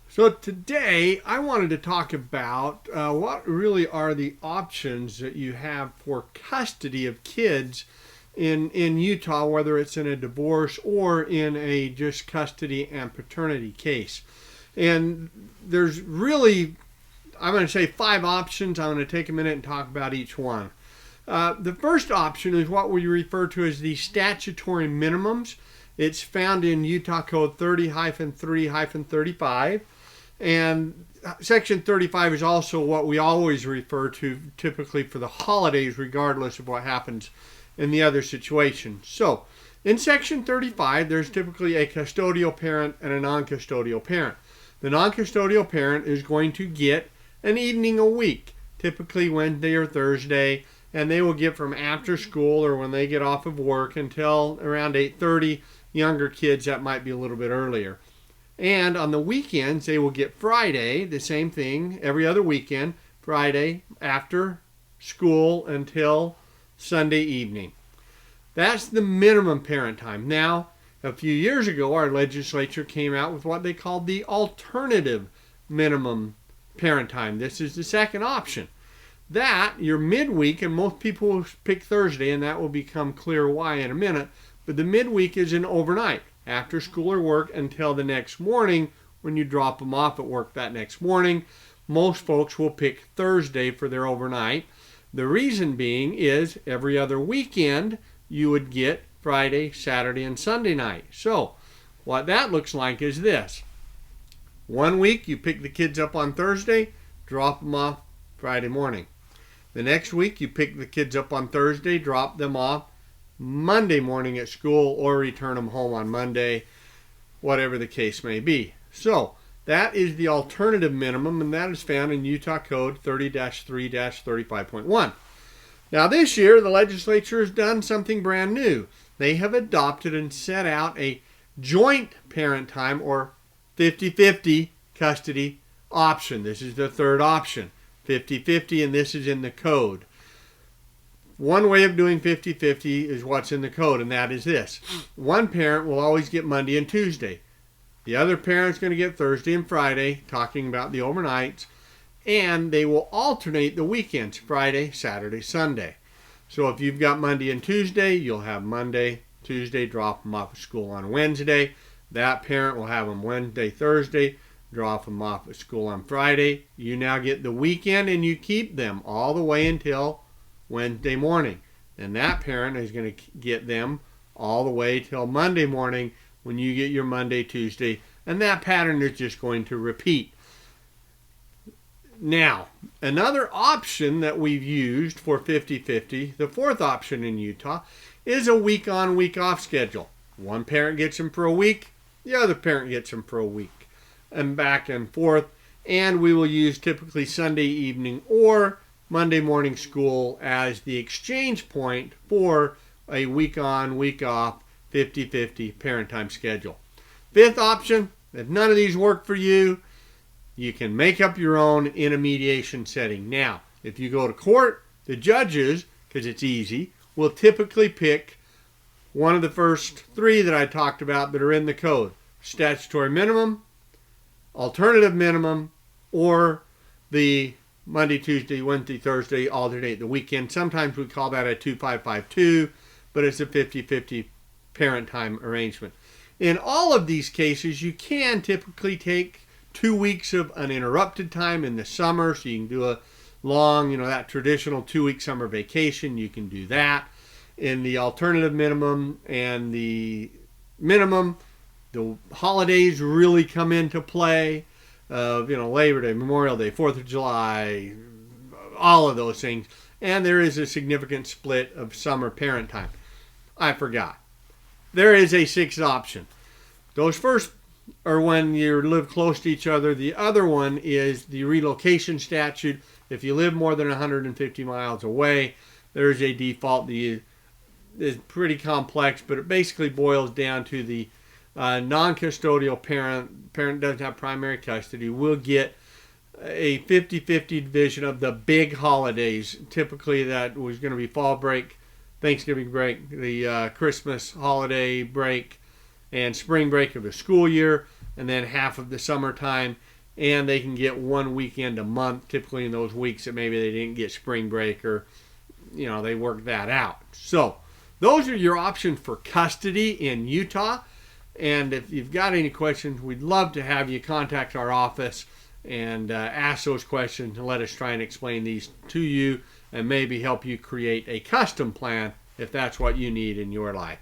So today I wanted to talk about what really are the options that you have for custody of kids in Utah, whether it's in a divorce or in a just custody and paternity case. And there's really, I'm going to say 5 options. I'm going to take a minute and talk about each one. The first option is what we refer to as the statutory minimums. It's found in Utah Code 30-3-35. And Section 35 is also what we always refer to typically for the holidays, regardless of what happens in the other situation. So, in Section 35, there's typically a custodial parent and a non-custodial parent. The non-custodial parent is going to get an evening a week, typically Wednesday or Thursday, and they will get from after school or when they get off of work until around 8:30. Younger kids, that might be a little bit earlier. And on the weekends, they will get Friday, the same thing, every other weekend, Friday after school until Sunday evening. That's the minimum parent time. Now, a few years ago, our legislature came out with what they called the alternative minimum parent time. This is the second option. That, you're midweek, and most people will pick Thursday, and that will become clear why in a minute, but the midweek is an overnight. After school or work until the next morning when you drop them off at work that next morning. Most folks will pick Thursday for their overnight. The reason being is every other weekend you would get Friday, Saturday, and Sunday night. So what that looks like is this. One week you pick the kids up on Thursday, drop them off Friday morning. The next week you pick the kids up on Thursday, drop them off Monday morning at school, or return them home on Monday, whatever the case may be. So that is the alternative minimum, and that is found in Utah Code 30-3-35.1. Now this year, the legislature has done something brand new. They have adopted and set out a joint parent time or 50-50 custody option. This is the third option, 50-50, and this is in the code. One way of doing 50-50 is what's in the code, and that is this. One parent will always get Monday and Tuesday. The other parent's going to get Thursday and Friday, talking about the overnights, and they will alternate the weekends, Friday, Saturday, Sunday. So if you've got Monday and Tuesday, you'll have Monday, Tuesday, drop them off at school on Wednesday. That parent will have them Wednesday, Thursday, drop them off at school on Friday. You now get the weekend, and you keep them all the way until Wednesday morning, and that parent is going to get them all the way till Monday morning when you get your Monday, Tuesday, and that pattern is just going to repeat. Now, another option that we've used for 50-50, the fourth option in Utah, is a week on, week off schedule. One parent gets them for a week, the other parent gets them for a week, and back and forth, and we will use typically Sunday evening or Monday morning school as the exchange point for a week on, week off, 50-50 parent time schedule. Fifth option, if none of these work for you, you can make up your own in a mediation setting. Now, if you go to court, the judges, because it's easy, will typically pick one of the first 3 that I talked about that are in the code. Statutory minimum, alternative minimum, or the Monday, Tuesday, Wednesday, Thursday, alternate the weekend. Sometimes we call that a 2-5-5-2, but it's a 50-50 parent time arrangement. In all of these cases, you can typically take 2 weeks of uninterrupted time in the summer, so you can do a long, that traditional 2-week summer vacation. You can do that. In the alternative minimum and the minimum, the holidays really come into play. Labor Day, Memorial Day, 4th of July, all of those things. And there is a significant split of summer parent time. I forgot. There is a 6th option. Those first are when you live close to each other. The other one is the relocation statute. If you live more than 150 miles away, there is a default. It's pretty complex, but it basically boils down to the non-custodial parent doesn't have primary custody, will get a 50-50 division of the big holidays. Typically that was going to be fall break, Thanksgiving break, the Christmas holiday break, and spring break of the school year, and then half of the summertime. And they can get 1 weekend a month, typically in those weeks that maybe they didn't get spring break, or they work that out. So those are your options for custody in Utah. And if you've got any questions, we'd love to have you contact our office and ask those questions and let us try and explain these to you and maybe help you create a custom plan if that's what you need in your life.